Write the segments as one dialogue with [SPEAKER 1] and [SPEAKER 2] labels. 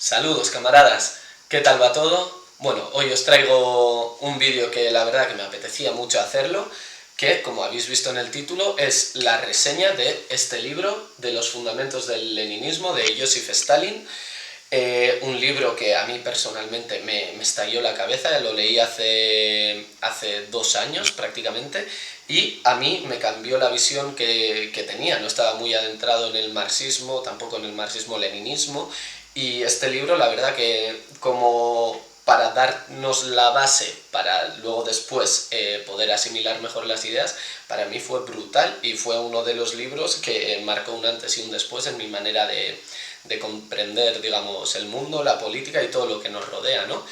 [SPEAKER 1] Saludos camaradas, ¿qué tal va todo? Bueno, hoy os traigo un vídeo que la verdad que me apetecía mucho hacerlo, que como habéis visto en el título es la reseña de este libro de los fundamentos del leninismo de Joseph Stalin, un libro que a mí personalmente me estalló la cabeza, lo leí hace 2 años prácticamente, y a mí me cambió la visión que tenía. No estaba muy adentrado en el marxismo, tampoco en el marxismo-leninismo, y este libro la verdad que como para darnos la base para luego después poder asimilar mejor las ideas, para mí fue brutal y fue uno de los libros que marcó un antes y un después en mi manera de comprender, digamos, el mundo, la política y todo lo que nos rodea, ¿no?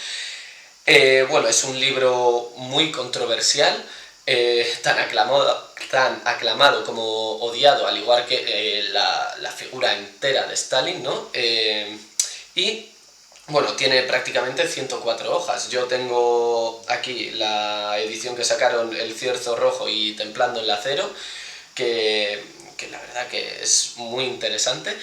[SPEAKER 1] Bueno, es un libro muy controversial, tan aclamado como odiado, al igual que la figura entera de Stalin, ¿no? Y bueno, tiene prácticamente 104 hojas. Yo tengo aquí la edición que sacaron El Cierzo Rojo y Templando el Acero, que la verdad que es muy interesante.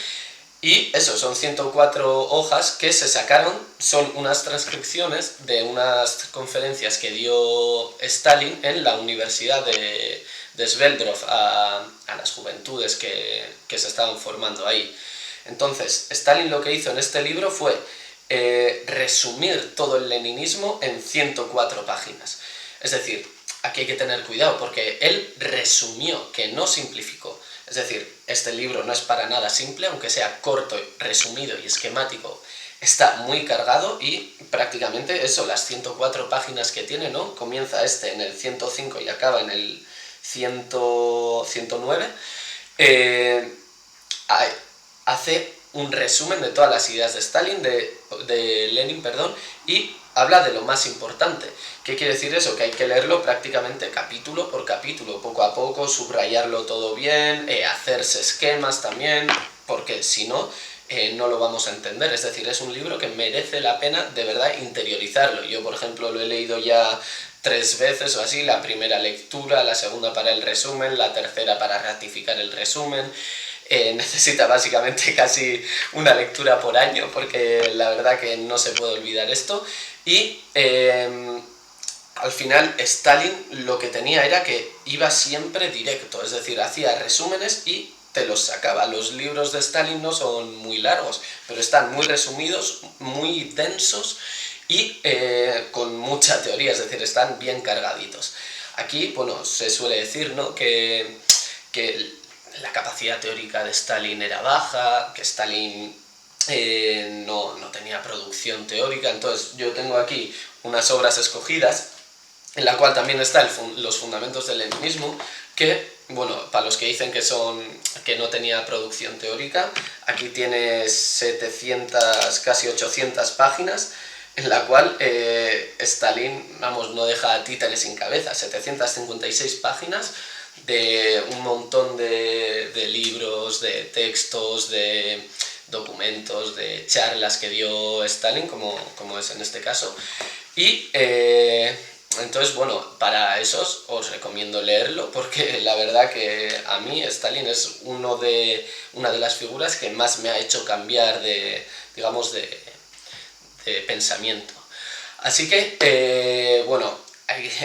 [SPEAKER 1] Y eso, son 104 hojas que se sacaron, son unas transcripciones de unas conferencias que dio Stalin en la Universidad de Sveldrov a las juventudes que se estaban formando ahí. Entonces, Stalin lo que hizo en este libro fue resumir todo el leninismo en 104 páginas. Es decir, aquí hay que tener cuidado porque él resumió, que no simplificó. Es decir, este libro no es para nada simple, aunque sea corto, resumido y esquemático, está muy cargado y prácticamente eso, las 104 páginas que tiene, ¿no? Comienza en el 105 y acaba en el 109. Eh, Hace un resumen de todas las ideas de Stalin, de Lenin, perdón, y habla de lo más importante. ¿Qué quiere decir eso? Que hay que leerlo prácticamente capítulo por capítulo, poco a poco, subrayarlo todo bien, hacerse esquemas también, porque si no, no lo vamos a entender. Es decir, es un libro que merece la pena de verdad interiorizarlo. Yo, por ejemplo, lo he leído ya 3 veces o así, la primera lectura, la segunda para el resumen, la tercera para ratificar el resumen. Necesita básicamente casi una lectura por año, porque la verdad que no se puede olvidar esto. Y al final Stalin lo que tenía era que iba siempre directo, es decir, hacía resúmenes y te los sacaba. Los libros de Stalin no son muy largos, pero están muy resumidos, muy densos y con mucha teoría, es decir, están bien cargaditos. Aquí, bueno, se suele decir, ¿no?, que la capacidad teórica de Stalin era baja, que Stalin no tenía producción teórica. Entonces yo tengo aquí unas obras escogidas en la cual también están los fundamentos del leninismo, que, bueno, para los que dicen que no tenía producción teórica, aquí tienes 700, casi 800 páginas, en la cual Stalin, vamos, no deja títeres sin cabeza, 756 páginas de un montón de libros, de textos, de documentos, de charlas que dio Stalin, como es en este caso. Y entonces, bueno, para esos os recomiendo leerlo, porque la verdad que a mí Stalin es una de las figuras que más me ha hecho cambiar digamos, de pensamiento. Así que, bueno,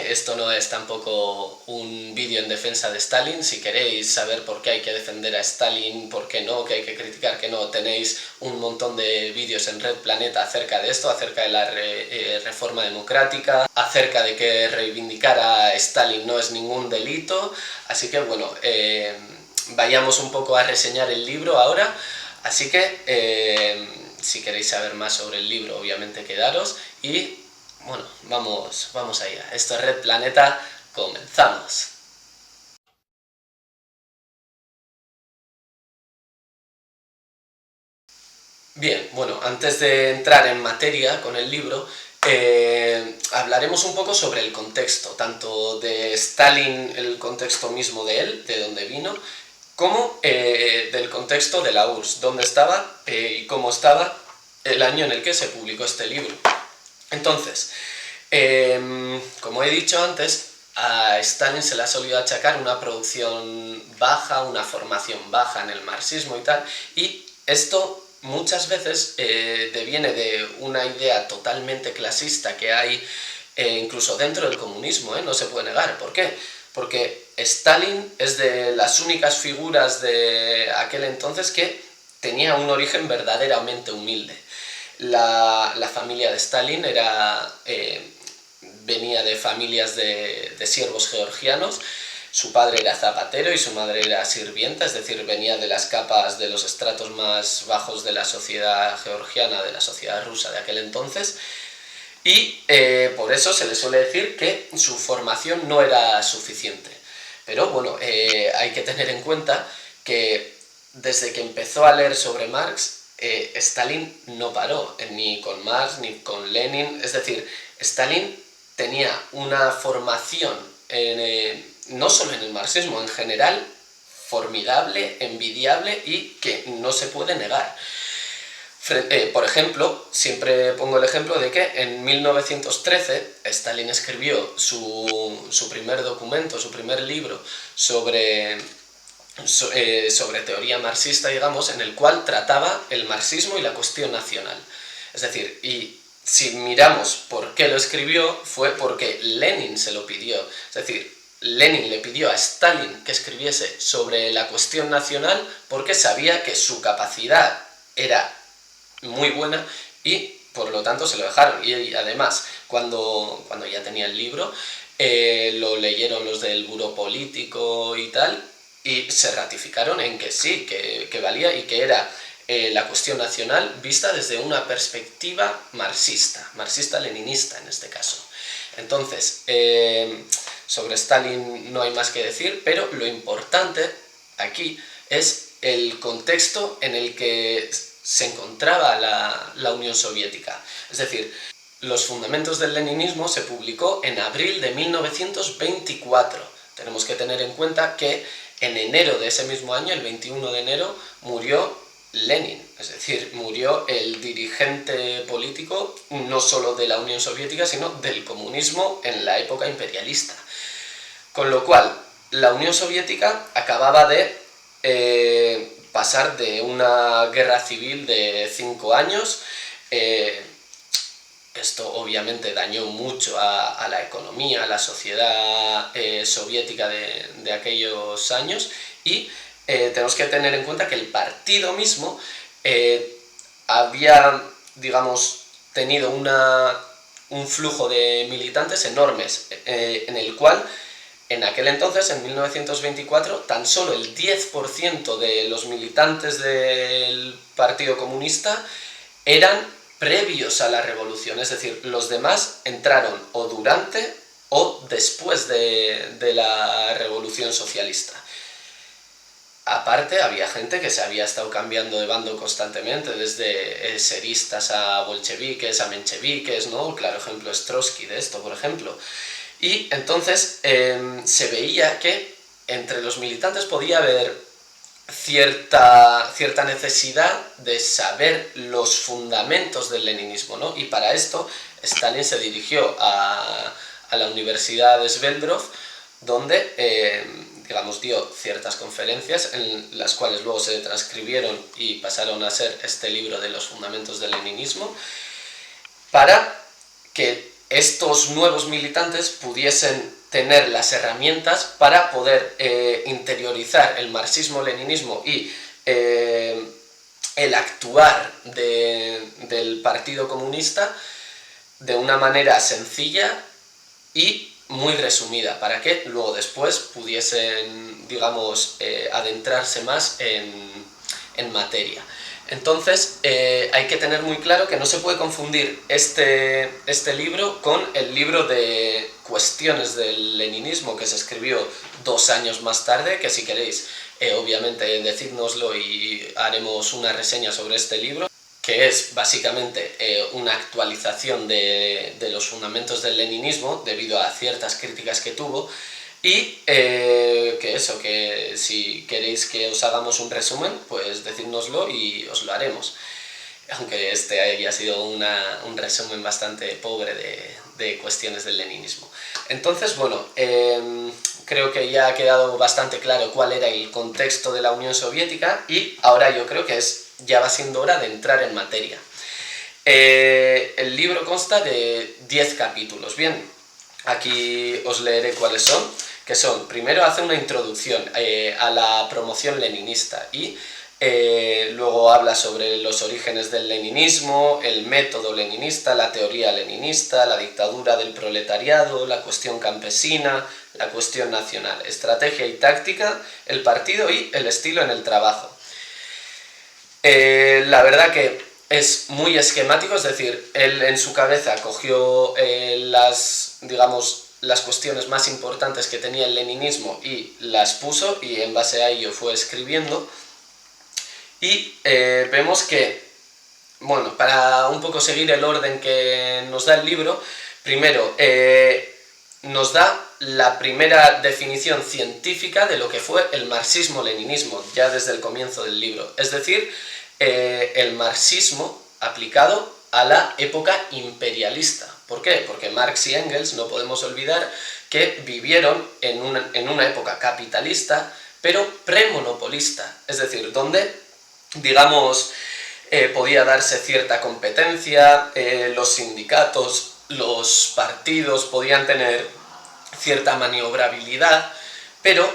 [SPEAKER 1] esto no es tampoco un vídeo en defensa de Stalin. Si queréis saber por qué hay que defender a Stalin, por qué no, qué hay que criticar, qué no, tenéis un montón de vídeos en Red Planeta acerca de esto, acerca de la reforma democrática, acerca de que reivindicar a Stalin no es ningún delito. Así que, bueno, vayamos un poco a reseñar el libro ahora. Así que, si queréis saber más sobre el libro, obviamente quedaros y bueno, vamos allá. Esto es Red Planeta, comenzamos. Bien, bueno, antes de entrar en materia con el libro, hablaremos un poco sobre el contexto, tanto de Stalin, el contexto mismo de él, de dónde vino, como del contexto de la URSS, dónde estaba y cómo estaba el año en el que se publicó este libro. Entonces, como he dicho antes, a Stalin se le ha solido achacar una producción baja, una formación baja en el marxismo y tal, y esto muchas veces deviene de una idea totalmente clasista que hay incluso dentro del comunismo, no se puede negar. ¿Por qué? Porque Stalin es de las únicas figuras de aquel entonces que tenía un origen verdaderamente humilde. La familia de Stalin venía de familias de siervos georgianos. Su padre era zapatero y su madre era sirvienta, es decir, venía de las capas de los estratos más bajos de la sociedad georgiana, de la sociedad rusa de aquel entonces, y por eso se le suele decir que su formación no era suficiente. Pero bueno, hay que tener en cuenta que desde que empezó a leer sobre Marx, Stalin no paró, ni con Marx ni con Lenin. Es decir, Stalin tenía una formación, no solo en el marxismo, en general, formidable, envidiable y que no se puede negar. Por ejemplo, siempre pongo el ejemplo de que en 1913 Stalin escribió su primer documento, su primer libro sobre teoría marxista, digamos, en el cual trataba el marxismo y la cuestión nacional. Es decir, y si miramos por qué lo escribió, fue porque Lenin se lo pidió. Es decir, Lenin le pidió a Stalin que escribiese sobre la cuestión nacional porque sabía que su capacidad era muy buena y por lo tanto se lo dejaron. Y además, cuando ya tenía el libro, lo leyeron los del Buró Político y tal, y se ratificaron en que sí, que valía y que era la cuestión nacional vista desde una perspectiva marxista-leninista en este caso. Entonces, sobre Stalin no hay más que decir, pero lo importante aquí es el contexto en el que se encontraba la Unión Soviética. Es decir, Los fundamentos del leninismo se publicó en abril de 1924. Tenemos que tener en cuenta que en enero de ese mismo año, el 21 de enero, murió Lenin, es decir, murió el dirigente político no solo de la Unión Soviética, sino del comunismo en la época imperialista. Con lo cual, la Unión Soviética acababa de pasar de una guerra civil de 5 años. Esto obviamente dañó mucho a la economía, a la sociedad soviética de aquellos años, y tenemos que tener en cuenta que el partido mismo había, digamos, tenido un flujo de militantes enormes, en el cual en aquel entonces, en 1924, tan solo el 10% de los militantes del Partido Comunista eran previos a la revolución, es decir, los demás entraron o durante o después de la revolución socialista. Aparte, había gente que se había estado cambiando de bando constantemente, desde tseristas a bolcheviques, a mencheviques, ¿no? Claro ejemplo es Trotsky de esto, por ejemplo. Y entonces se veía que entre los militantes podía haber cierta necesidad de saber los fundamentos del leninismo, ¿no? Y para esto Stalin se dirigió a la Universidad de Sveldrov, donde digamos, dio ciertas conferencias en las cuales luego se transcribieron y pasaron a ser este libro de los fundamentos del leninismo, para que estos nuevos militantes pudiesen tener las herramientas para poder interiorizar el marxismo-leninismo y el actuar del Partido Comunista de una manera sencilla y muy resumida, para que luego después pudiesen, digamos, adentrarse más en materia. Entonces, hay que tener muy claro que no se puede confundir este libro con el libro de Cuestiones del leninismo, que se escribió 2 años más tarde, que si queréis, obviamente, decídnoslo y haremos una reseña sobre este libro, que es básicamente una actualización de los fundamentos del leninismo, debido a ciertas críticas que tuvo, y que si queréis que os hagamos un resumen, pues decídnoslo y os lo haremos. Aunque este haya sido un resumen bastante pobre de cuestiones del leninismo. Entonces, bueno, creo que ya ha quedado bastante claro cuál era el contexto de la Unión Soviética, y ahora yo creo que es ya va siendo hora de entrar en materia. El libro consta de 10 capítulos. Bien, aquí os leeré cuáles son, que son, primero hace una introducción a la promoción leninista y luego habla sobre los orígenes del leninismo, el método leninista, la teoría leninista, la dictadura del proletariado, la cuestión campesina, la cuestión nacional, estrategia y táctica, el partido y el estilo en el trabajo. La verdad que es muy esquemático, es decir, él en su cabeza cogió las cuestiones más importantes que tenía el leninismo y las puso, y en base a ello fue escribiendo. Y vemos que, bueno, para un poco seguir el orden que nos da el libro, primero nos da la primera definición científica de lo que fue el marxismo-leninismo, ya desde el comienzo del libro. Es decir, el marxismo aplicado a la época imperialista. ¿Por qué? Porque Marx y Engels, no podemos olvidar, que vivieron en una época capitalista, pero premonopolista, es decir, donde, digamos, podía darse cierta competencia, los sindicatos, los partidos podían tener cierta maniobrabilidad, pero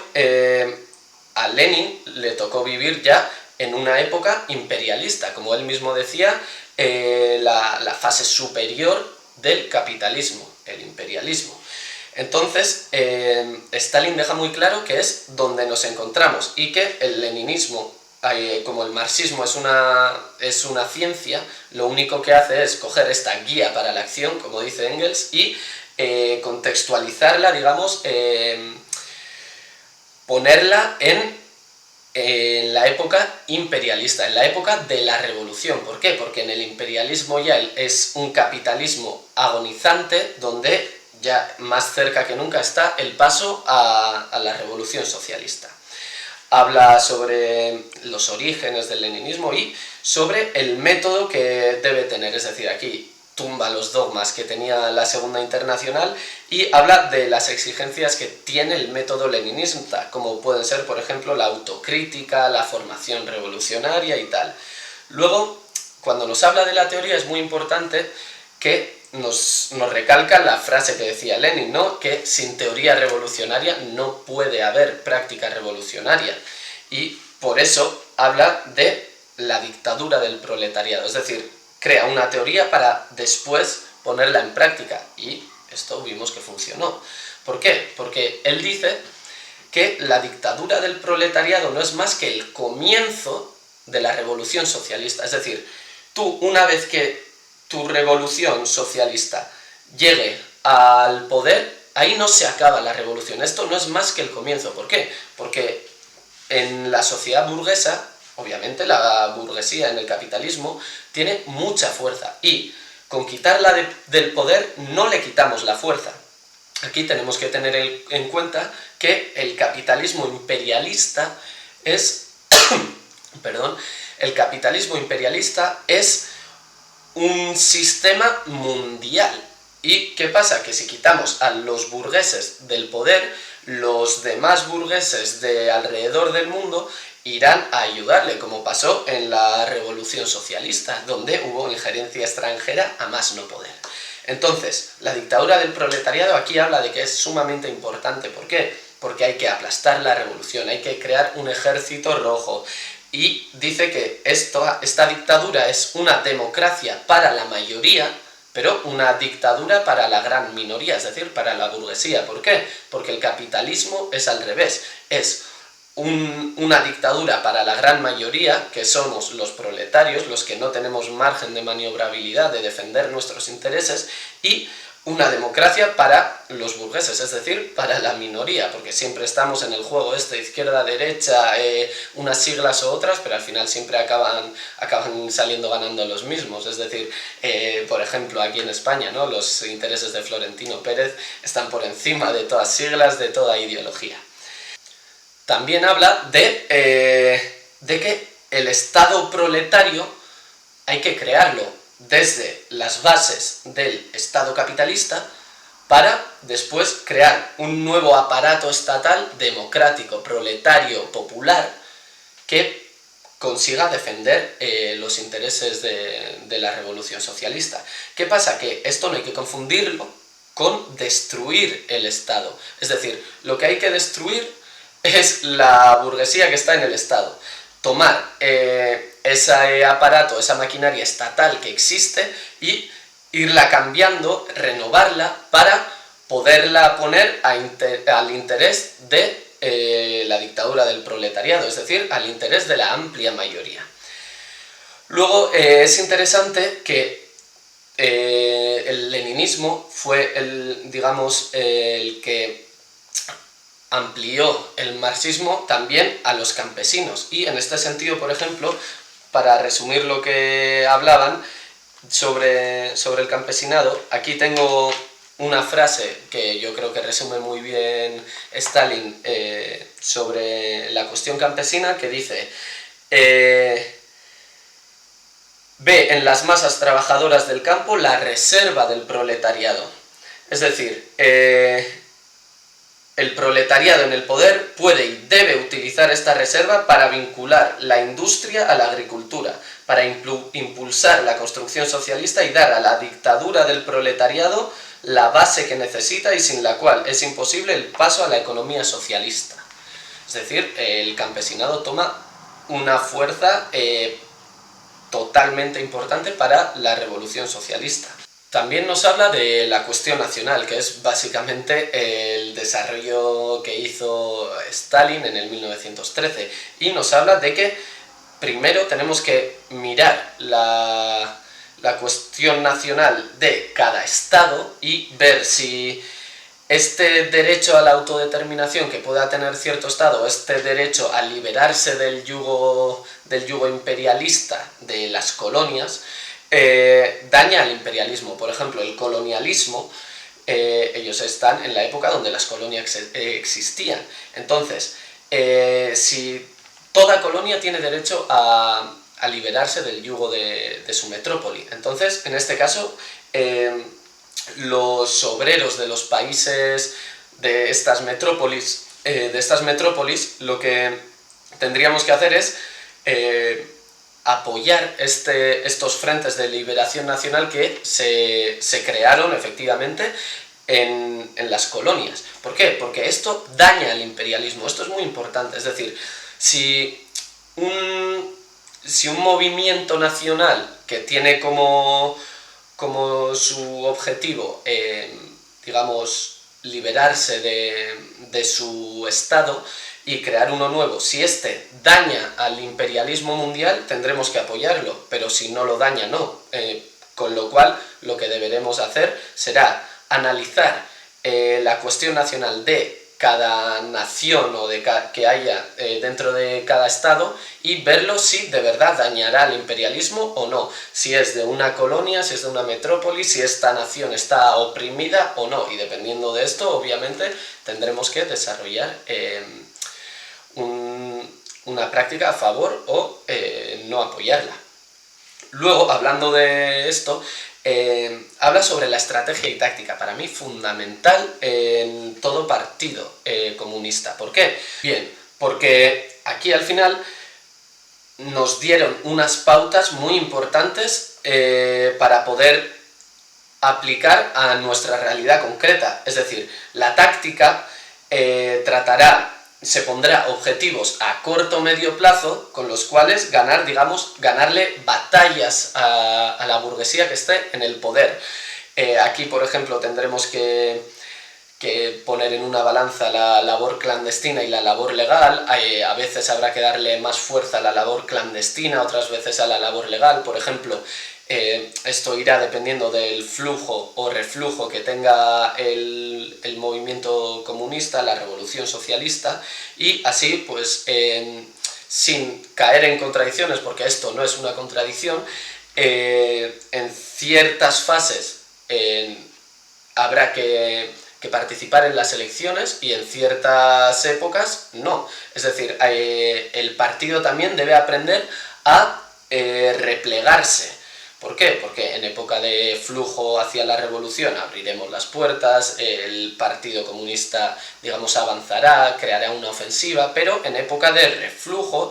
[SPEAKER 1] a Lenin le tocó vivir ya en una época imperialista, como él mismo decía, la fase superior del capitalismo, el imperialismo. Entonces, Stalin deja muy claro que es donde nos encontramos y que el leninismo, como el marxismo es una ciencia, lo único que hace es coger esta guía para la acción, como dice Engels, y contextualizarla, digamos, ponerla en la época imperialista, en la época de la revolución. ¿Por qué? Porque en el imperialismo ya es un capitalismo agonizante, donde ya más cerca que nunca está el paso a la revolución socialista. Habla sobre los orígenes del leninismo y sobre el método que debe tener, es decir, aquí tumba los dogmas que tenía la Segunda Internacional y habla de las exigencias que tiene el método leninista, como pueden ser, por ejemplo, la autocrítica, la formación revolucionaria y tal. Luego, cuando nos habla de la teoría, es muy importante que nos recalca la frase que decía Lenin, ¿no? Que sin teoría revolucionaria no puede haber práctica revolucionaria. Y por eso habla de la dictadura del proletariado, es decir, crea una teoría para después ponerla en práctica, y esto vimos que funcionó. ¿Por qué? Porque él dice que la dictadura del proletariado no es más que el comienzo de la revolución socialista. Es decir, tú, una vez que tu revolución socialista llegue al poder, ahí no se acaba la revolución. Esto no es más que el comienzo. ¿Por qué? Porque en la sociedad burguesa, obviamente la burguesía en el capitalismo tiene mucha fuerza, y con quitarla del poder no le quitamos la fuerza. Aquí tenemos que tener en cuenta que el capitalismo imperialista es el capitalismo imperialista es un sistema mundial. ¿Y qué pasa? Que si quitamos a los burgueses del poder, los demás burgueses de alrededor del mundo irán a ayudarle, como pasó en la Revolución Socialista, donde hubo injerencia extranjera a más no poder. Entonces, la dictadura del proletariado aquí habla de que es sumamente importante. ¿Por qué? Porque hay que aplastar la revolución, hay que crear un ejército rojo. Y dice que esta dictadura es una democracia para la mayoría, pero una dictadura para la gran minoría, es decir, para la burguesía. ¿Por qué? Porque el capitalismo es al revés, es una dictadura para la gran mayoría, que somos los proletarios, los que no tenemos margen de maniobrabilidad de defender nuestros intereses, y una democracia para los burgueses, es decir, para la minoría, porque siempre estamos en el juego izquierda-derecha, unas siglas u otras, pero al final siempre acaban saliendo ganando los mismos. Es decir, por ejemplo, aquí en España, ¿no?, los intereses de Florentino Pérez están por encima de todas siglas, de toda ideología. También habla de que el Estado proletario hay que crearlo desde las bases del Estado capitalista para después crear un nuevo aparato estatal democrático, proletario, popular, que consiga defender los intereses de la revolución socialista. ¿Qué pasa? Que esto no hay que confundirlo con destruir el Estado. Es decir, lo que hay que destruir es la burguesía que está en el Estado. Tomar ese aparato, esa maquinaria estatal que existe y irla cambiando, renovarla para poderla poner al interés de la dictadura del proletariado, es decir, al interés de la amplia mayoría. Luego es interesante que el leninismo fue el que amplió el marxismo también a los campesinos, y en este sentido, por ejemplo, para resumir lo que hablaban sobre el campesinado, aquí tengo una frase que yo creo que resume muy bien Stalin sobre la cuestión campesina, que dice: ve en las masas trabajadoras del campo la reserva del proletariado. Es decir, el proletariado en el poder puede y debe utilizar esta reserva para vincular la industria a la agricultura, para impulsar la construcción socialista y dar a la dictadura del proletariado la base que necesita y sin la cual es imposible el paso a la economía socialista. Es decir, el campesinado toma una fuerza totalmente importante para la revolución socialista. También nos habla de la cuestión nacional, que es básicamente el desarrollo que hizo Stalin en el 1913, y nos habla de que primero tenemos que mirar la cuestión nacional de cada estado y ver si este derecho a la autodeterminación que pueda tener cierto estado, este derecho a liberarse del yugo imperialista de las colonias, daña al imperialismo. Por ejemplo, el colonialismo, ellos están en la época donde las colonias existían. Entonces, si toda colonia tiene derecho a liberarse del yugo de su metrópoli, entonces, en este caso, los obreros de los países de estas metrópolis, lo que tendríamos que hacer es apoyar estos frentes de liberación nacional que se crearon efectivamente en las colonias. ¿Por qué? Porque esto daña al imperialismo. Esto es muy importante. Es decir, si un movimiento nacional que tiene como su objetivo, liberarse de su estado y crear uno nuevo, si este daña al imperialismo mundial, tendremos que apoyarlo, pero si no lo daña, no. Con lo cual, lo que deberemos hacer será analizar la cuestión nacional de cada nación o que haya dentro de cada estado y verlo si de verdad dañará al imperialismo o no, si es de una colonia, si es de una metrópoli, si esta nación está oprimida o no, y dependiendo de esto, obviamente, tendremos que desarrollar una práctica a favor o no apoyarla. Luego, hablando de esto, habla sobre la estrategia y táctica, para mí fundamental en todo partido comunista. ¿Por qué? Bien, porque aquí al final nos dieron unas pautas muy importantes para poder aplicar a nuestra realidad concreta. Es decir, la táctica se pondrá objetivos a corto o medio plazo con los cuales ganarle batallas a la burguesía que esté en el poder. Aquí, por ejemplo, tendremos que poner en una balanza la labor clandestina y la labor legal. A veces habrá que darle más fuerza a la labor clandestina, otras veces a la labor legal. Por ejemplo, esto irá dependiendo del flujo o reflujo que tenga el movimiento comunista, la revolución socialista, y así, pues, sin caer en contradicciones, porque esto no es una contradicción, en ciertas fases habrá que participar en las elecciones y en ciertas épocas no. Es decir, el partido también debe aprender a replegarse. ¿Por qué? Porque en época de flujo hacia la revolución abriremos las puertas, el Partido Comunista, avanzará, creará una ofensiva, pero en época de reflujo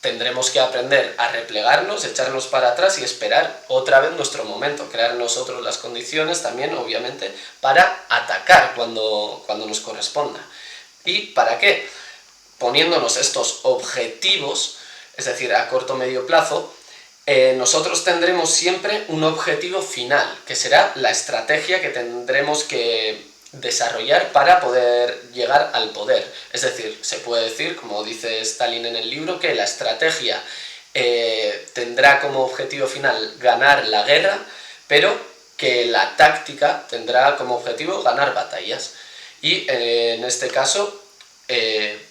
[SPEAKER 1] tendremos que aprender a replegarnos, echarnos para atrás y esperar otra vez nuestro momento, crear nosotros las condiciones también, obviamente, para atacar cuando nos corresponda. ¿Y para qué? Poniéndonos estos objetivos, es decir, a corto o medio plazo, nosotros tendremos siempre un objetivo final, que será la estrategia que tendremos que desarrollar para poder llegar al poder. Es decir, se puede decir, como dice Stalin en el libro, que la estrategia tendrá como objetivo final ganar la guerra, pero que la táctica tendrá como objetivo ganar batallas. Y en este caso,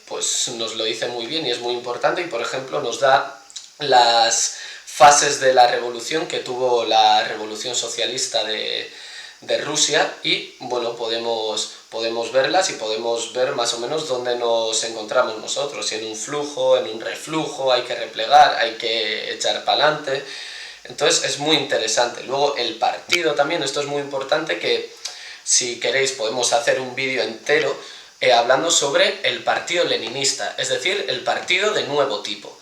[SPEAKER 1] pues nos lo dice muy bien y es muy importante, y por ejemplo nos da las fases de la revolución que tuvo la revolución socialista de Rusia, y bueno, podemos verlas y podemos ver más o menos dónde nos encontramos nosotros, si en un flujo, en un reflujo, hay que replegar, hay que echar para adelante. Entonces es muy interesante. Luego el partido también, esto es muy importante, que si queréis podemos hacer un vídeo entero hablando sobre el partido leninista, es decir, el partido de nuevo tipo.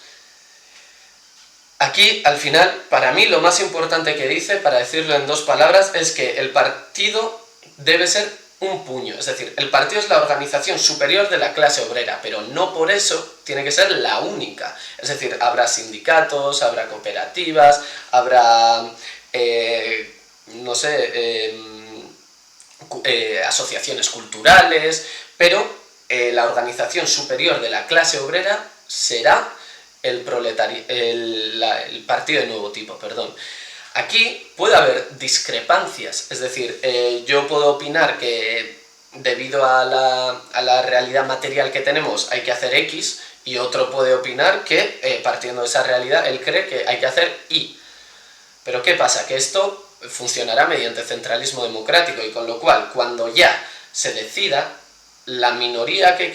[SPEAKER 1] Aquí, al final, para mí lo más importante que dice, para decirlo en 2 palabras, es que el partido debe ser un puño. Es decir, el partido es la organización superior de la clase obrera, pero no por eso tiene que ser la única. Es decir, habrá sindicatos, habrá cooperativas, habrá, no sé, asociaciones culturales, pero la organización superior de la clase obrera será el partido de nuevo tipo, perdón. Aquí puede haber discrepancias, es decir, yo puedo opinar que debido a la realidad material que tenemos hay que hacer X, y otro puede opinar que partiendo de esa realidad él cree que hay que hacer Y. Pero ¿qué pasa? Que esto funcionará mediante centralismo democrático, y con lo cual, cuando ya se decida, la minoría que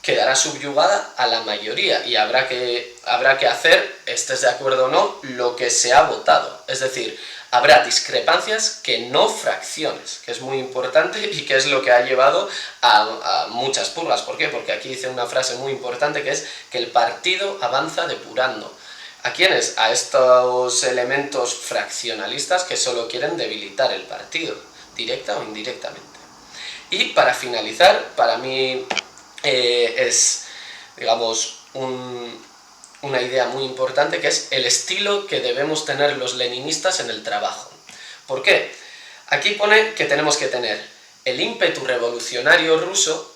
[SPEAKER 1] quedará subyugada a la mayoría, y habrá que hacer, estés de acuerdo o no, lo que se ha votado. Es decir, habrá discrepancias que no fracciones, que es muy importante y que es lo que ha llevado a muchas purgas. ¿Por qué? Porque aquí dice una frase muy importante, que es que el partido avanza depurando. ¿A quiénes? A estos elementos fraccionalistas que solo quieren debilitar el partido, directa o indirectamente. Y para finalizar, para mí es, digamos, una idea muy importante, que es el estilo que debemos tener los leninistas en el trabajo. ¿Por qué? Aquí pone que tenemos que tener el ímpetu revolucionario ruso,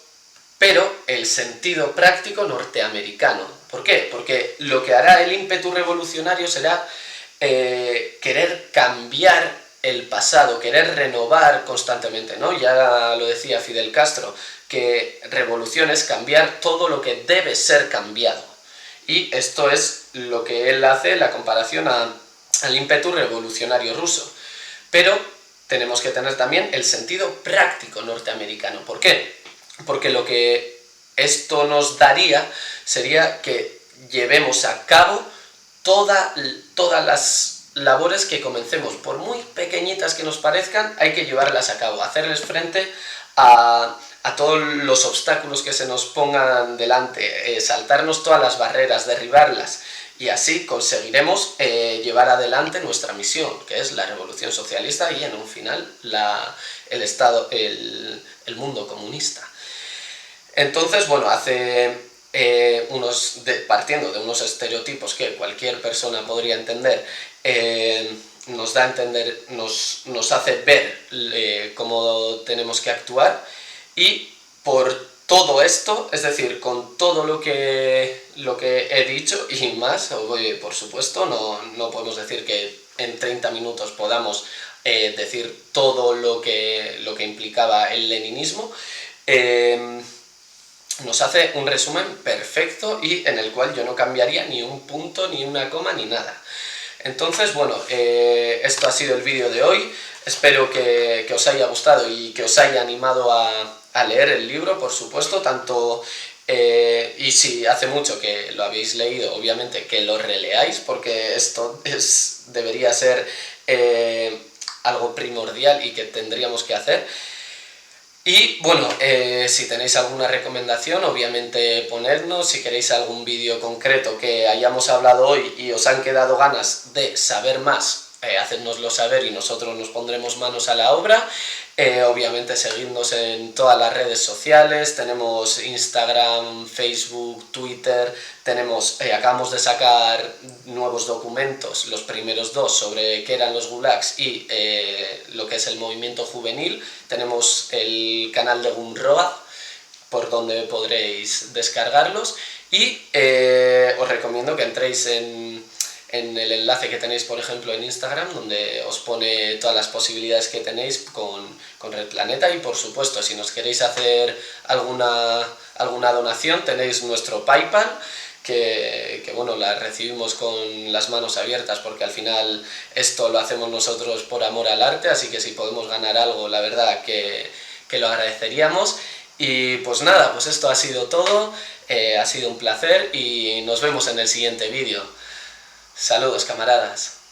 [SPEAKER 1] pero el sentido práctico norteamericano. ¿Por qué? Porque lo que hará el ímpetu revolucionario será querer cambiar el pasado, querer renovar constantemente, ¿no? Ya lo decía Fidel Castro, que revolución es cambiar todo lo que debe ser cambiado. Y esto es lo que él hace, la comparación al ímpetu revolucionario ruso. Pero tenemos que tener también el sentido práctico norteamericano. ¿Por qué? Porque lo que esto nos daría sería que llevemos a cabo todas las labores que comencemos, por muy pequeñitas que nos parezcan, hay que llevarlas a cabo, hacerles frente a todos los obstáculos que se nos pongan delante, saltarnos todas las barreras, derribarlas, y así conseguiremos llevar adelante nuestra misión, que es la revolución socialista y en un final el mundo comunista. Entonces, bueno, partiendo de unos estereotipos que cualquier persona podría entender, nos da a entender, nos hace ver cómo tenemos que actuar, y por todo esto, es decir, con todo lo que he dicho y más, por supuesto, no podemos decir que en 30 minutos podamos decir todo lo que implicaba el leninismo. Nos hace un resumen perfecto y en el cual yo no cambiaría ni un punto, ni una coma, ni nada. Entonces, bueno, esto ha sido el vídeo de hoy. Espero que os haya gustado y que os haya animado a leer el libro, por supuesto, y si hace mucho que lo habéis leído, obviamente que lo releáis, porque esto debería ser algo primordial y que tendríamos que hacer. Y bueno, si tenéis alguna recomendación, obviamente ponednos. Si queréis algún vídeo concreto que hayamos hablado hoy y os han quedado ganas de saber más, hacednoslo saber y nosotros nos pondremos manos a la obra. Obviamente seguidnos en todas las redes sociales, tenemos Instagram, Facebook, Twitter, acabamos de sacar nuevos documentos, los primeros dos sobre qué eran los gulags y lo que es el movimiento juvenil. Tenemos el canal de Gumroad, por donde podréis descargarlos, y os recomiendo que entréis en el enlace que tenéis, por ejemplo, en Instagram, donde os pone todas las posibilidades que tenéis con Red Planeta. Y por supuesto, si nos queréis hacer alguna donación, tenéis nuestro PayPal, que bueno, la recibimos con las manos abiertas, porque al final esto lo hacemos nosotros por amor al arte, así que si podemos ganar algo, la verdad que lo agradeceríamos. Y pues nada, pues esto ha sido todo, ha sido un placer y nos vemos en el siguiente vídeo. Saludos, camaradas.